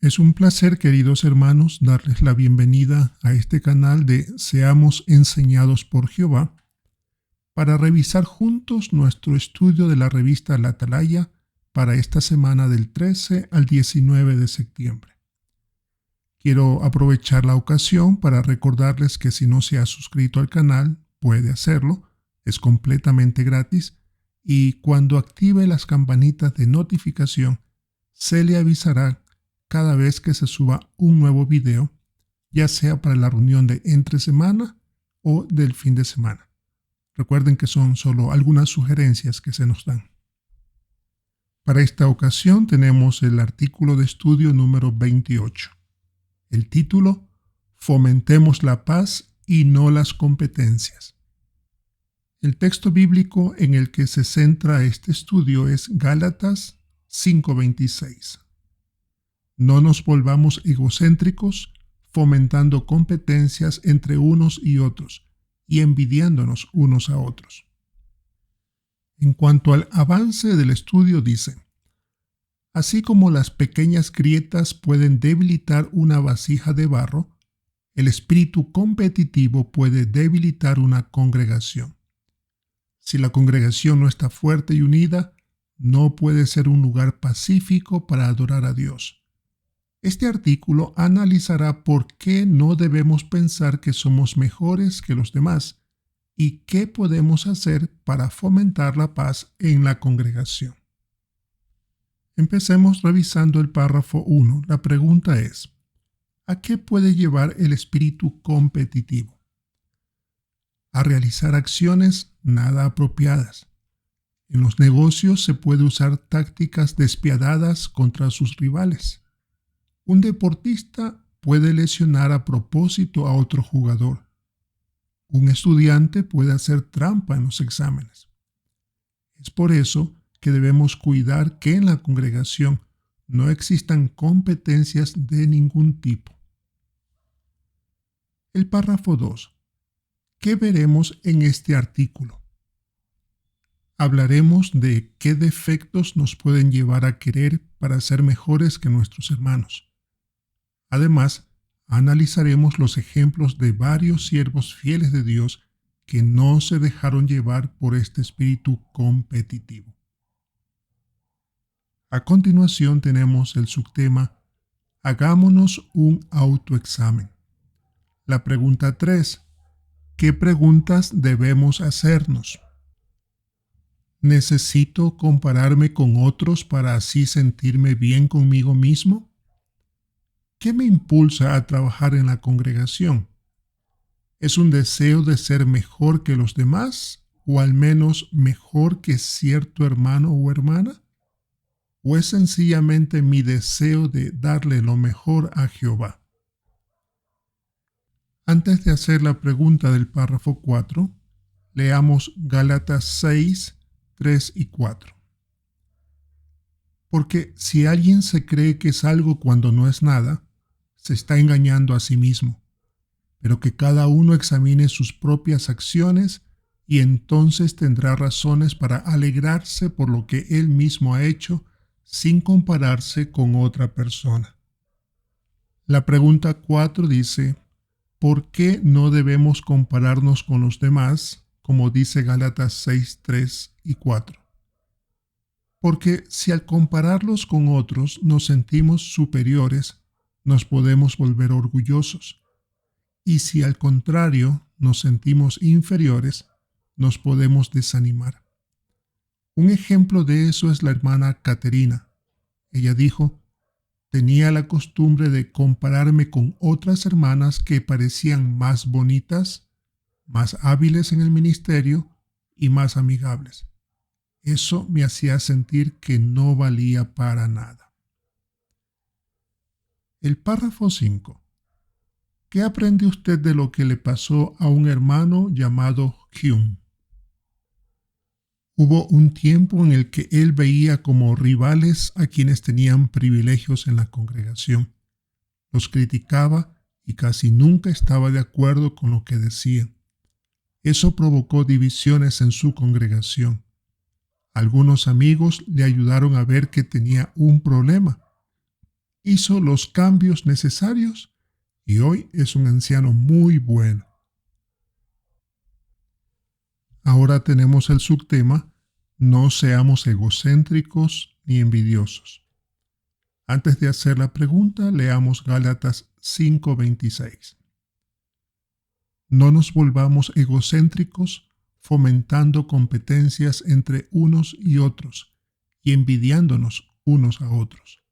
Es un placer, queridos hermanos, darles la bienvenida a este canal de Seamos Enseñados por Jehová para revisar juntos nuestro estudio de la revista La Atalaya para esta semana del 13 al 19 de septiembre. Quiero aprovechar la ocasión para recordarles que si no se ha suscrito al canal, puede hacerlo, es completamente gratis y cuando active las campanitas de notificación, se le avisará cada vez que se suba un nuevo video, ya sea para la reunión de entre semana o del fin de semana. Recuerden que son solo algunas sugerencias que se nos dan. Para esta ocasión tenemos el artículo de estudio número 28. El título: Fomentemos la paz y no las competencias. El texto bíblico en el que se centra este estudio es Gálatas 5:26. No nos volvamos egocéntricos, fomentando competencias entre unos y otros y envidiándonos unos a otros. En cuanto al avance del estudio dice: así como las pequeñas grietas pueden debilitar una vasija de barro, el espíritu competitivo puede debilitar una congregación. Si la congregación no está fuerte y unida, no puede ser un lugar pacífico para adorar a Dios. Este artículo analizará por qué no debemos pensar que somos mejores que los demás y qué podemos hacer para fomentar la paz en la congregación. Empecemos revisando el párrafo 1. La pregunta es: ¿a qué puede llevar el espíritu competitivo? A realizar acciones nada apropiadas. En los negocios se puede usar tácticas despiadadas contra sus rivales. Un deportista puede lesionar a propósito a otro jugador. Un estudiante puede hacer trampa en los exámenes. Es por eso que debemos cuidar que en la congregación no existan competencias de ningún tipo. El párrafo 2. ¿Qué veremos en este artículo? Hablaremos de qué defectos nos pueden llevar a querer para ser mejores que nuestros hermanos. Además, analizaremos los ejemplos de varios siervos fieles de Dios que no se dejaron llevar por este espíritu competitivo. A continuación tenemos el subtema: hagámonos un autoexamen. La pregunta 3. ¿Qué preguntas debemos hacernos? ¿Necesito compararme con otros para así sentirme bien conmigo mismo? ¿Qué me impulsa a trabajar en la congregación? ¿Es un deseo de ser mejor que los demás o al menos mejor que cierto hermano o hermana? ¿O es sencillamente mi deseo de darle lo mejor a Jehová? Antes de hacer la pregunta del párrafo 4, leamos Gálatas 6, 3 y 4. Porque si alguien se cree que es algo cuando no es nada, se está engañando a sí mismo, pero que cada uno examine sus propias acciones y entonces tendrá razones para alegrarse por lo que él mismo ha hecho sin compararse con otra persona. La pregunta 4 dice: ¿por qué no debemos compararnos con los demás, como dice Gálatas 6, 3 y 4? Porque si al compararlos con otros nos sentimos superiores, nos podemos volver orgullosos. Y si al contrario nos sentimos inferiores, nos podemos desanimar. Un ejemplo de eso es la hermana Caterina. Ella dijo: tenía la costumbre de compararme con otras hermanas que parecían más bonitas, más hábiles en el ministerio y más amigables. Eso me hacía sentir que no valía para nada. El párrafo 5. ¿Qué aprende usted de lo que le pasó a un hermano llamado Hyun? Hubo un tiempo en el que él veía como rivales a quienes tenían privilegios en la congregación. Los criticaba y casi nunca estaba de acuerdo con lo que decían. Eso provocó divisiones en su congregación. Algunos amigos le ayudaron a ver que tenía un problema hizo los cambios necesarios y hoy es un anciano muy bueno. Ahora tenemos el subtema: no seamos egocéntricos ni envidiosos. Antes de hacer la pregunta, leamos Gálatas 5:26. No nos volvamos egocéntricos, fomentando competencias entre unos y otros y envidiándonos unos a otros.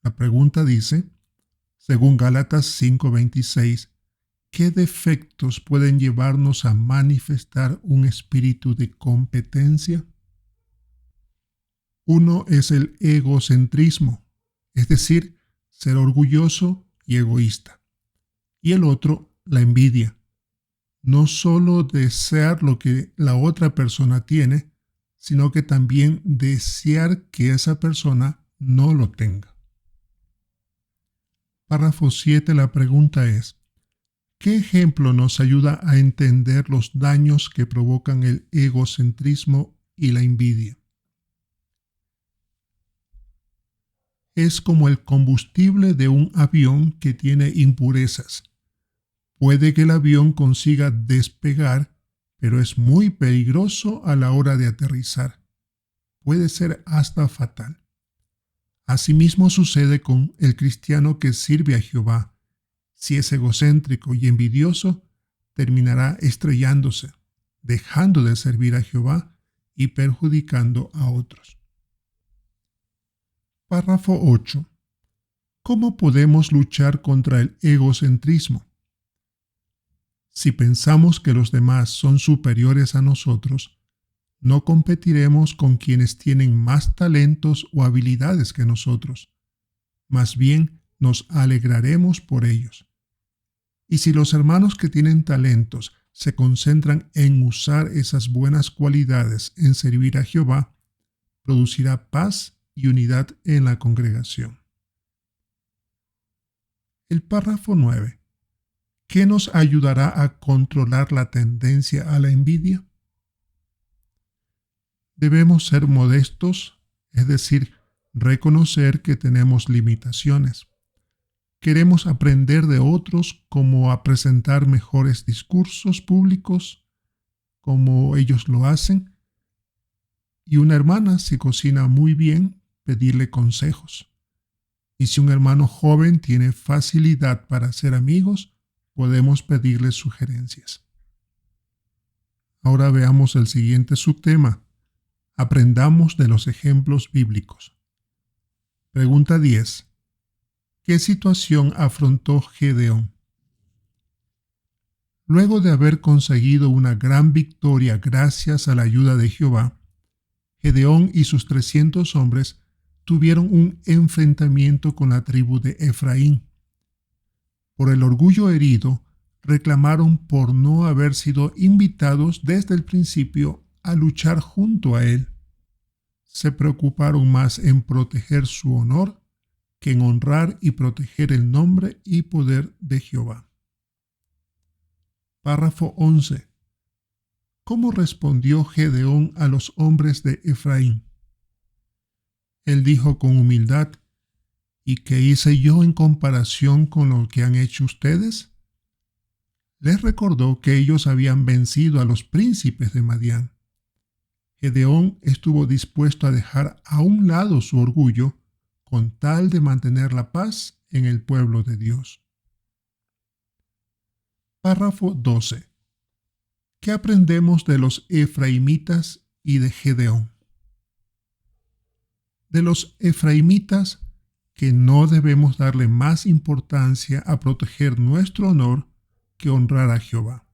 La pregunta dice, según Gálatas 5:26, ¿qué defectos pueden llevarnos a manifestar un espíritu de competencia? Uno es el egocentrismo, es decir, ser orgulloso y egoísta. Y el otro, la envidia. No solo desear lo que la otra persona tiene, sino que también desear que esa persona no lo tenga. Párrafo 7, la pregunta es, ¿qué ejemplo nos ayuda a entender los daños que provocan el egocentrismo y la envidia? Es como el combustible de un avión que tiene impurezas. Puede que el avión consiga despegar, pero es muy peligroso a la hora de aterrizar. Puede ser hasta fatal. Asimismo sucede con el cristiano que sirve a Jehová. Si es egocéntrico y envidioso, terminará estrellándose, dejando de servir a Jehová y perjudicando a otros. Párrafo 8. ¿Cómo podemos luchar contra el egocentrismo? Si pensamos que los demás son superiores a nosotros, no competiremos con quienes tienen más talentos o habilidades que nosotros. Más bien, nos alegraremos por ellos. Y si los hermanos que tienen talentos se concentran en usar esas buenas cualidades en servir a Jehová, producirá paz y unidad en la congregación. El párrafo 9. ¿Qué nos ayudará a controlar la tendencia a la envidia? Debemos ser modestos, es decir, reconocer que tenemos limitaciones. Queremos aprender de otros cómo a presentar mejores discursos públicos, como ellos lo hacen, y una hermana, si cocina muy bien, pedirle consejos. Y si un hermano joven tiene facilidad para hacer amigos, podemos pedirle sugerencias. Ahora veamos el siguiente subtema. Aprendamos de los ejemplos bíblicos. Pregunta 10. ¿Qué situación afrontó Gedeón? Luego de haber conseguido una gran victoria gracias a la ayuda de Jehová, Gedeón y sus 300 hombres tuvieron un enfrentamiento con la tribu de Efraín. Por el orgullo herido, reclamaron por no haber sido invitados desde el principio a luchar junto a él. Se preocuparon más en proteger su honor que en honrar y proteger el nombre y poder de Jehová. Párrafo 11. ¿Cómo respondió Gedeón a los hombres de Efraín? Él dijo con humildad, ¿y qué hice yo en comparación con lo que han hecho ustedes? Les recordó que ellos habían vencido a los príncipes de Madián. Gedeón estuvo dispuesto a dejar a un lado su orgullo con tal de mantener la paz en el pueblo de Dios. Párrafo 12. ¿Qué aprendemos de los efraimitas y de Gedeón? De los efraimitas, que no debemos darle más importancia a proteger nuestro honor que honrar a Jehová.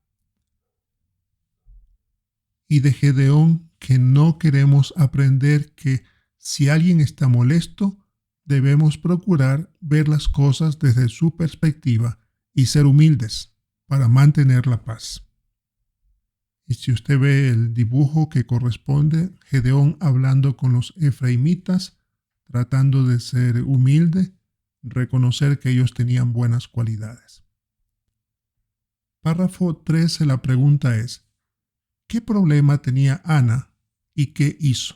Y de Gedeón, que no queremos aprender que si alguien está molesto, debemos procurar ver las cosas desde su perspectiva y ser humildes para mantener la paz. Y si usted ve el dibujo que corresponde, Gedeón hablando con los efraimitas, tratando de ser humilde, reconocer que ellos tenían buenas cualidades. Párrafo 13, la pregunta es, ¿qué problema tenía Ana y qué hizo?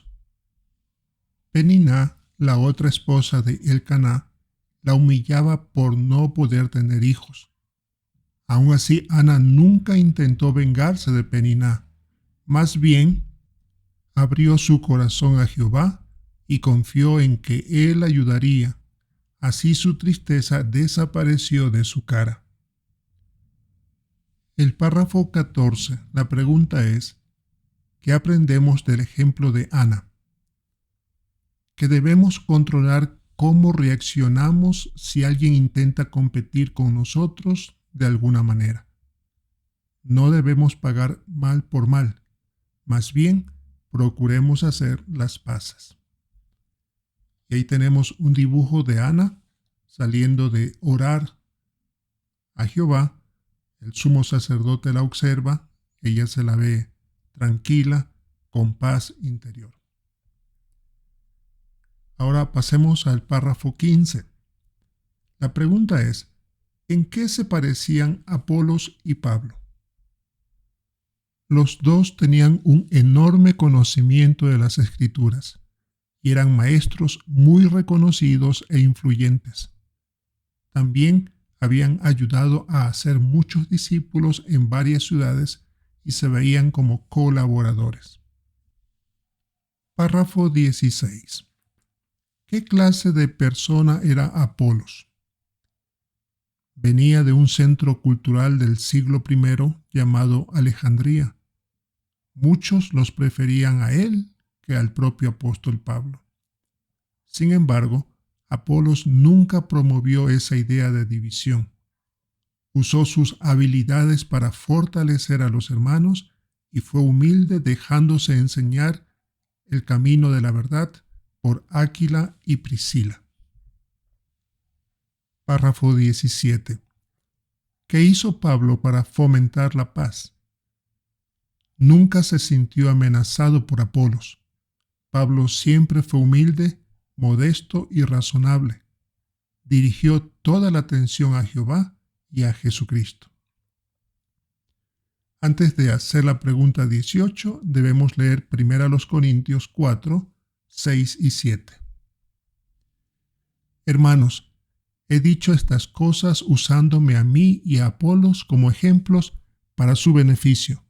Peniná, la otra esposa de Elcaná, la humillaba por no poder tener hijos. Aún así, Ana nunca intentó vengarse de Peniná. Más bien, abrió su corazón a Jehová y confió en que él ayudaría. Así su tristeza desapareció de su cara. El párrafo 14. La pregunta es, ¿qué aprendemos del ejemplo de Ana? Que debemos controlar cómo reaccionamos si alguien intenta competir con nosotros de alguna manera. No debemos pagar mal por mal, más bien procuremos hacer las paces. Y ahí tenemos un dibujo de Ana saliendo de orar a Jehová. El sumo sacerdote la observa, ella se la ve tranquila, con paz interior. Ahora pasemos al párrafo 15. La pregunta es, ¿en qué se parecían Apolos y Pablo? Los dos tenían un enorme conocimiento de las Escrituras y eran maestros muy reconocidos e influyentes. También habían ayudado a hacer muchos discípulos en varias ciudades y se veían como colaboradores. Párrafo 16. ¿Qué clase de persona era Apolos? Venía de un centro cultural del siglo I llamado Alejandría. Muchos los preferían a él que al propio apóstol Pablo. Sin embargo, Apolos nunca promovió esa idea de división. Usó sus habilidades para fortalecer a los hermanos y fue humilde dejándose enseñar el camino de la verdad por Áquila y Priscila. Párrafo 17. ¿Qué hizo Pablo para fomentar la paz? Nunca se sintió amenazado por Apolos. Pablo siempre fue humilde, modesto y razonable. Dirigió toda la atención a Jehová y a Jesucristo. Antes de hacer la pregunta 18, debemos leer 1 Corintios 4, 6 y 7. Hermanos, he dicho estas cosas usándome a mí y a Apolos como ejemplos para su beneficio,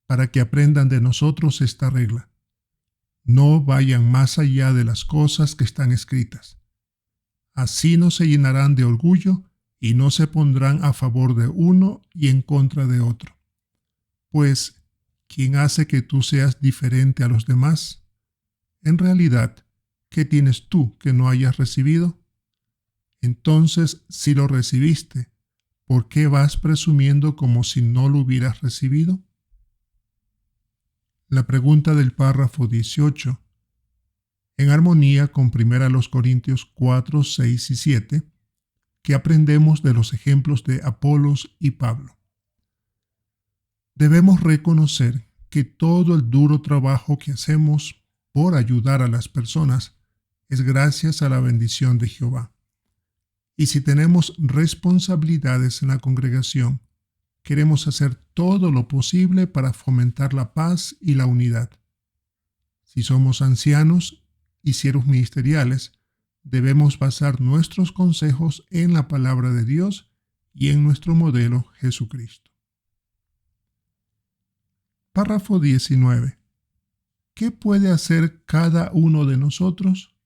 para que aprendan de nosotros esta regla. No vayan más allá de las cosas que están escritas. Así no se llenarán de orgullo y no se pondrán a favor de uno y en contra de otro. Pues, ¿quién hace que tú seas diferente a los demás? En realidad, ¿qué tienes tú que no hayas recibido? Entonces, si lo recibiste, ¿por qué vas presumiendo como si no lo hubieras recibido? La pregunta del párrafo 18, en armonía con 1 Corintios 4, 6 y 7, que aprendemos de los ejemplos de Apolos y Pablo. Debemos reconocer que todo el duro trabajo que hacemos por ayudar a las personas es gracias a la bendición de Jehová. Y si tenemos responsabilidades en la congregación, queremos hacer todo lo posible para fomentar la paz y la unidad. Si somos ancianos y siervos ministeriales, debemos basar nuestros consejos en la palabra de Dios y en nuestro modelo Jesucristo. Párrafo 19. ¿Qué puede hacer cada uno de nosotros?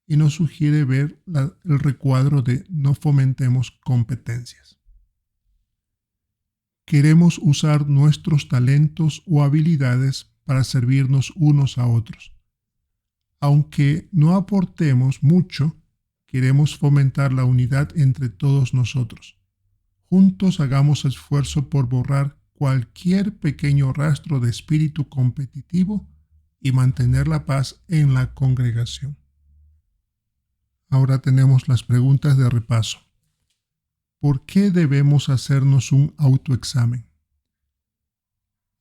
Y nos sugiere ver el recuadro de no fomentemos competencias. Queremos usar nuestros talentos o habilidades para servirnos unos a otros. Aunque no aportemos mucho, queremos fomentar la unidad entre todos nosotros. Juntos hagamos esfuerzo por borrar cualquier pequeño rastro de espíritu competitivo y mantener la paz en la congregación. Ahora tenemos las preguntas de repaso. ¿Por qué debemos hacernos un autoexamen?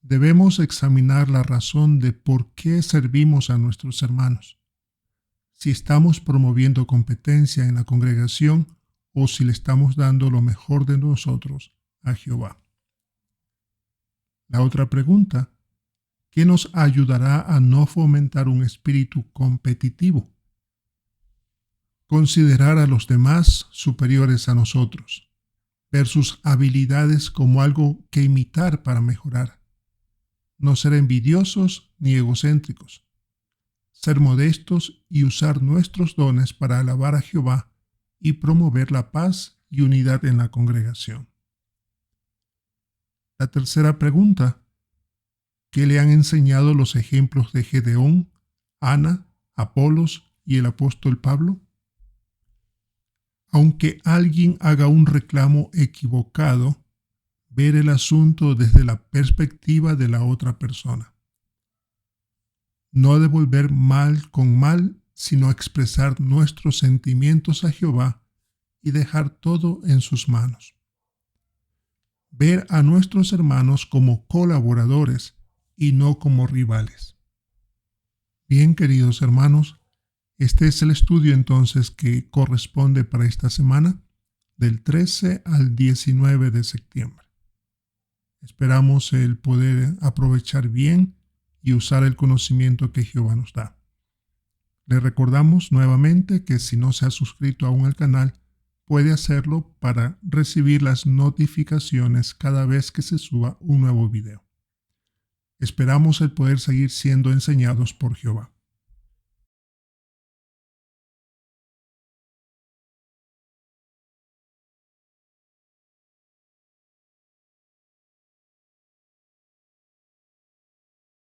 Debemos examinar la razón de por qué servimos a nuestros hermanos. Si estamos promoviendo competencia en la congregación o si le estamos dando lo mejor de nosotros a Jehová. La otra pregunta, ¿qué nos ayudará a no fomentar un espíritu competitivo? considerar a los demás superiores a nosotros, ver sus habilidades como algo que imitar para mejorar, no ser envidiosos ni egocéntricos, ser modestos y usar nuestros dones para alabar a Jehová y promover la paz y unidad en la congregación. La tercera pregunta: ¿qué le han enseñado los ejemplos de Gedeón, Ana, Apolos y el apóstol Pablo? Aunque alguien haga un reclamo equivocado, ver el asunto desde la perspectiva de la otra persona. No devolver mal con mal, sino expresar nuestros sentimientos a Jehová y dejar todo en sus manos. Ver a nuestros hermanos como colaboradores y no como rivales. Bien, queridos hermanos, este es el estudio entonces que corresponde para esta semana, del 13 al 19 de septiembre. Esperamos el poder aprovechar bien y usar el conocimiento que Jehová nos da. Le recordamos nuevamente que si no se ha suscrito aún al canal, puede hacerlo para recibir las notificaciones cada vez que se suba un nuevo video. Esperamos el poder seguir siendo enseñados por Jehová.